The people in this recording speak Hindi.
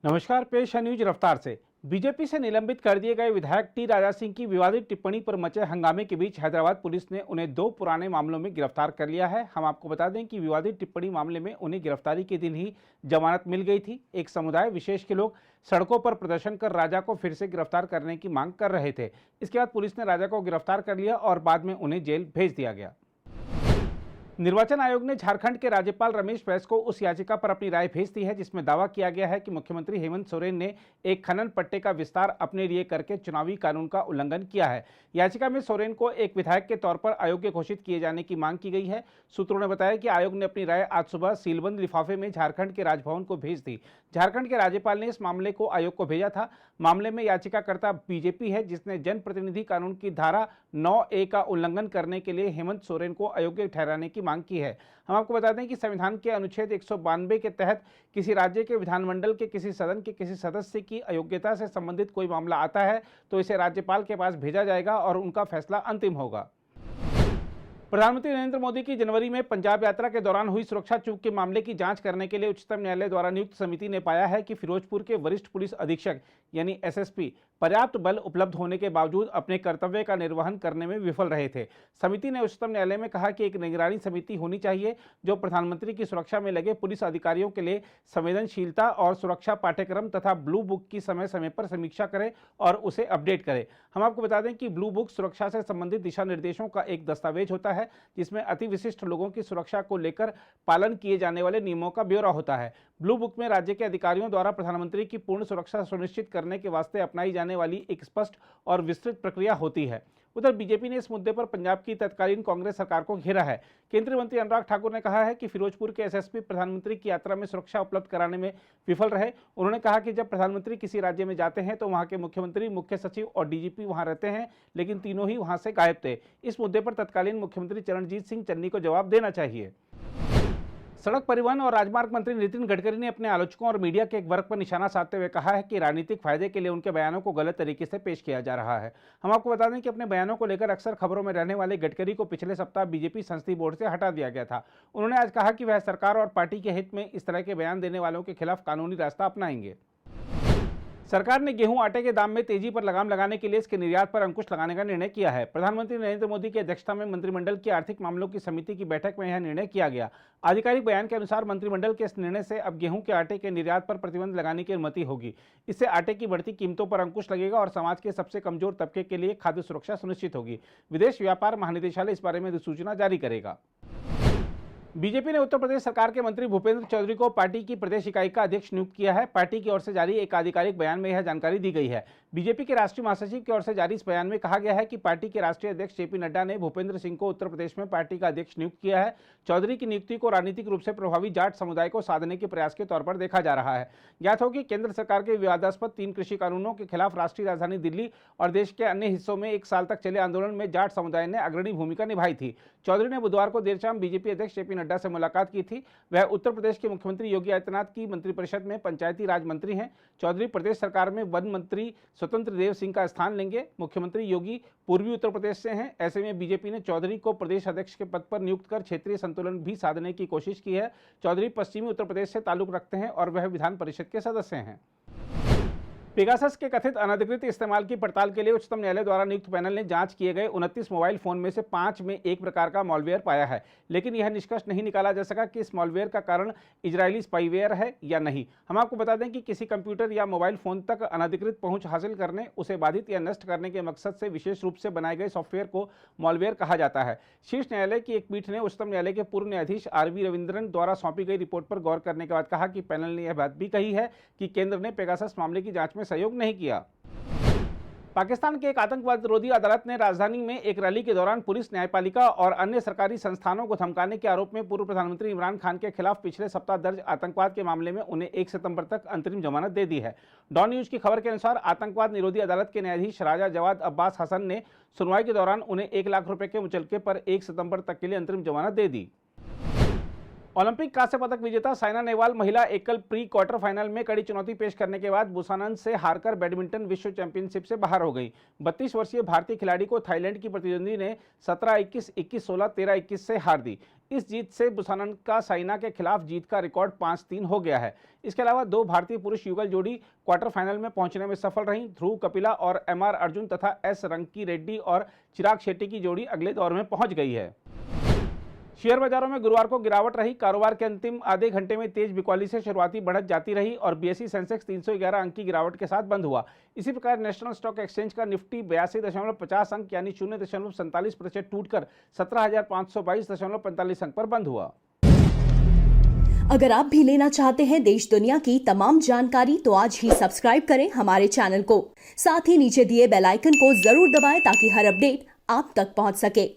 नमस्कार, पेश है न्यूज रफ्तार से। बीजेपी से निलंबित कर दिए गए विधायक टी राजा सिंह की विवादित टिप्पणी पर मचे हंगामे के बीच हैदराबाद पुलिस ने उन्हें 2 पुराने मामलों में गिरफ्तार कर लिया है। हम आपको बता दें कि विवादित टिप्पणी मामले में उन्हें गिरफ्तारी के दिन ही जमानत मिल गई थी। एक समुदाय विशेष के लोग सड़कों पर प्रदर्शन कर राजा को फिर से गिरफ्तार करने की मांग कर रहे थे। इसके बाद पुलिस ने राजा को गिरफ्तार कर लिया और बाद में उन्हें जेल भेज दिया गया। निर्वाचन आयोग ने झारखंड के राज्यपाल रमेश बैस को उस याचिका पर अपनी राय भेज दी है जिसमें दावा किया गया है कि मुख्यमंत्री हेमंत सोरेन ने एक खनन पट्टे का विस्तार अपने लिए करके चुनावी कानून का उल्लंघन किया है। याचिका में सोरेन को एक विधायक के तौर पर अयोग्य घोषित किए जाने की मांग की गई है। सूत्रों ने बताया कि आयोग ने अपनी राय आज सुबह सीलबंद लिफाफे में झारखंड के राजभवन को भेज दी। झारखंड के राज्यपाल ने इस मामले को आयोग को भेजा था। मामले में याचिकाकर्ता बीजेपी है, जिसने जनप्रतिनिधि कानून की धारा 9A का उल्लंघन करने के लिए हेमंत सोरेन को अयोग्य ठहराने की मांग की है। हम आपको बता दें कि संविधान के अनुच्छेद 192 के तहत किसी राज्य के विधानमंडल के किसी सदन के किसी सदस्य की अयोग्यता से संबंधित कोई मामला आता है तो इसे राज्यपाल के पास भेजा जाएगा और उनका फैसला अंतिम होगा। प्रधानमंत्री नरेंद्र मोदी की जनवरी में पंजाब यात्रा के दौरान हुई सुरक्षा चूक के मामले की जांच करने के लिए उच्चतम न्यायालय द्वारा नियुक्त समिति ने पाया है कि फिरोजपुर के वरिष्ठ पुलिस अधीक्षक यानी एसएसपी पर्याप्त बल उपलब्ध होने के बावजूद अपने कर्तव्य का निर्वहन करने में विफल रहे थे। समिति ने उच्चतम न्यायालय में कहा कि एक निगरानी समिति होनी चाहिए जो प्रधानमंत्री की सुरक्षा में लगे पुलिस अधिकारियों के लिए संवेदनशीलता और सुरक्षा पाठ्यक्रम तथा ब्लू बुक की समय समय पर समीक्षा करे और उसे अपडेट करे। हम आपको बता दें कि ब्लू बुक सुरक्षा से संबंधित दिशा निर्देशों का एक दस्तावेज होता है जिसमें अति विशिष्ट लोगों की सुरक्षा को लेकर पालन किए जाने वाले नियमों का ब्यौरा होता है। ब्लू बुक में राज्य के अधिकारियों द्वारा प्रधानमंत्री की पूर्ण सुरक्षा सुनिश्चित करने के वास्ते अपनाई जाने वाली एक स्पष्ट और विस्तृत प्रक्रिया होती है। उधर बीजेपी ने इस मुद्दे पर पंजाब की तत्कालीन कांग्रेस सरकार को घेरा है। केंद्रीय मंत्री अनुराग ठाकुर ने कहा है कि फिरोजपुर के एसएसपी प्रधानमंत्री की यात्रा में सुरक्षा उपलब्ध कराने में विफल रहे। उन्होंने कहा कि जब प्रधानमंत्री किसी राज्य में जाते हैं तो वहां के मुख्यमंत्री, मुख्य सचिव और डीजीपी वहां रहते हैं, लेकिन तीनों ही वहां से गायब थे। इस मुद्दे पर तत्कालीन मुख्यमंत्री चरणजीत सिंह चन्नी को जवाब देना चाहिए। सड़क परिवहन और राजमार्ग मंत्री नितिन गडकरी ने अपने आलोचकों और मीडिया के एक वर्ग पर निशाना साधते हुए कहा है कि राजनीतिक फायदे के लिए उनके बयानों को गलत तरीके से पेश किया जा रहा है। हम आपको बता दें कि अपने बयानों को लेकर अक्सर खबरों में रहने वाले गडकरी को पिछले सप्ताह बीजेपी संसदीय बोर्ड से हटा दिया गया था। उन्होंने आज कहा कि वह सरकार और पार्टी के हित में इस तरह के बयान देने वालों के खिलाफ कानूनी रास्ता अपनाएंगे। सरकार ने गेहूं आटे के दाम में तेजी पर लगाम लगाने के लिए इसके निर्यात पर अंकुश लगाने का निर्णय किया है। प्रधानमंत्री नरेंद्र मोदी की अध्यक्षता में मंत्रिमंडल की आर्थिक मामलों की समिति की बैठक में यह निर्णय किया गया। आधिकारिक बयान के अनुसार मंत्रिमंडल के इस निर्णय से अब गेहूं के आटे के निर्यात पर प्रतिबंध लगाने की अनुमति होगी। इससे आटे की बढ़ती कीमतों पर अंकुश लगेगा और समाज के सबसे कमजोर तबके के लिए खाद्य सुरक्षा सुनिश्चित होगी। विदेश व्यापार महानिदेशालय इस बारे में अधिसूचना जारी करेगा। बीजेपी ने उत्तर प्रदेश सरकार के मंत्री भूपेंद्र चौधरी को पार्टी की प्रदेश इकाई का अध्यक्ष नियुक्त किया है। पार्टी की ओर से जारी एक आधिकारिक बयान में यह जानकारी दी गई है। बीजेपी के राष्ट्रीय महासचिव की ओर से जारी इस बयान में कहा गया है कि पार्टी के राष्ट्रीय अध्यक्ष जेपी नड्डा ने भूपेंद्र सिंह को उत्तर प्रदेश में पार्टी का अध्यक्ष नियुक्त किया है। चौधरी की नियुक्ति को राजनीतिक रूप से प्रभावी जाट समुदाय को साधने के प्रयास के तौर पर देखा जा रहा है। ज्ञात हो कि केंद्र सरकार के विवादास्पद 3 कृषि कानूनों के खिलाफ राष्ट्रीय राजधानी दिल्ली और देश के अन्य हिस्सों में 1 साल तक चले आंदोलन में जाट समुदाय ने अग्रणी भूमिका निभाई थी। चौधरी ने बुधवार को देर शाम बीजेपी अध्यक्ष जेपी नड्डा से मुलाकात की थी। वह उत्तर प्रदेश के मुख्यमंत्री योगी आदित्यनाथ की मंत्रिपरिषद में पंचायती राज मंत्री हैं। चौधरी प्रदेश सरकार में वन मंत्री स्वतंत्र देव सिंह का स्थान लेंगे। मुख्यमंत्री योगी पूर्वी उत्तर प्रदेश से हैं। ऐसे में बीजेपी ने चौधरी को प्रदेश अध्यक्ष के पद पर नियुक्त कर क्षेत्रीय संतुलन भी साधने की कोशिश की है। चौधरी पश्चिमी उत्तर प्रदेश से ताल्लुक रखते हैं और वह विधान परिषद के सदस्य हैं। पेगासस के कथित अनधिकृत इस्तेमाल की पड़ताल के लिए उच्चतम न्यायालय द्वारा नियुक्त पैनल ने जांच किए गए 29 मोबाइल फोन में से 5 में एक प्रकार का मॉलवेयर पाया है, लेकिन यह निष्कर्ष नहीं निकाला जा सका कि इस मॉलवेयर का कारण इजरायली स्पाईवेयर है या नहीं। हम आपको बता दें कि किसी कंप्यूटर या मोबाइल फोन तक अनधिकृत पहुंच हासिल करने, उसे बाधित या नष्ट करने के मकसद से विशेष रूप से बनाए गए सॉफ्टवेयर को मॉलवेयर कहा जाता है। शीर्ष न्यायालय की एक पीठ ने उच्चतम न्यायालय के पूर्व न्यायाधीश आरवी रविंद्रन द्वारा सौंपी गई रिपोर्ट पर गौर करने के बाद कहा कि पैनल ने यह बात भी कही है कि केंद्र ने पेगासस मामले की जांच में सहयोग नहीं किया। पाकिस्तान के एक आतंकवाद विरोधी अदालत ने राजधानी में एक रैली के दौरान पुलिस, न्यायपालिका और अन्य सरकारी संस्थानों को धमकाने के आरोप में पूर्व प्रधानमंत्री इमरान खान के खिलाफ पिछले सप्ताह दर्ज आतंकवाद के मामले में उन्हें 1 सितंबर तक अंतरिम जमानत दे दी है। डॉन न्यूज की खबर के अनुसार आतंकवाद निरोधी अदालत के न्यायाधीश राजा जवाद अब्बास हसन ने सुनवाई के दौरान उन्हें 1 लाख रुपए के मुचलके पर 1 सितंबर तक के लिए अंतरिम जमानत दे दी। ओलंपिक कांस्य पदक विजेता साइना नेहवाल महिला एकल प्री क्वार्टर फाइनल में कड़ी चुनौती पेश करने के बाद बुसानन से हारकर बैडमिंटन विश्व चैंपियनशिप से बाहर हो गई। 32 वर्षीय भारतीय खिलाड़ी को थाईलैंड की प्रतिद्वंदी ने 17-21, 21-16, 13-21 से हार दी। इस जीत से बुसानन का साइना के खिलाफ जीत का रिकॉर्ड 5-3 हो गया है। इसके अलावा 2 भारतीय पुरुष युगल जोड़ी क्वार्टर फाइनल में पहुंचने में सफल रही। ध्रुव कपिला और MR अर्जुन तथा S रंकी रेड्डी और चिराग शेट्टी की जोड़ी अगले दौर में पहुंच गई है। शेयर बाजारों में गुरुवार को गिरावट रही। कारोबार के अंतिम आधे घंटे में तेज बिकवाली से शुरुआती बढ़त जाती रही और BSE सेंसेक्स 311 अंक की गिरावट के साथ बंद हुआ। इसी प्रकार नेशनल स्टॉक एक्सचेंज का निफ्टी 82.50 अंक यानी 0.47% टूटकर 17,522.45 अंक पर बंद हुआ। अगर आप भी लेना चाहते हैं देश दुनिया की तमाम जानकारी तो आज ही सब्सक्राइब करें हमारे चैनल को। साथ ही नीचे दिए बेल आइकन को जरूर दबाएं ताकि हर अपडेट आप तक पहुंच सके।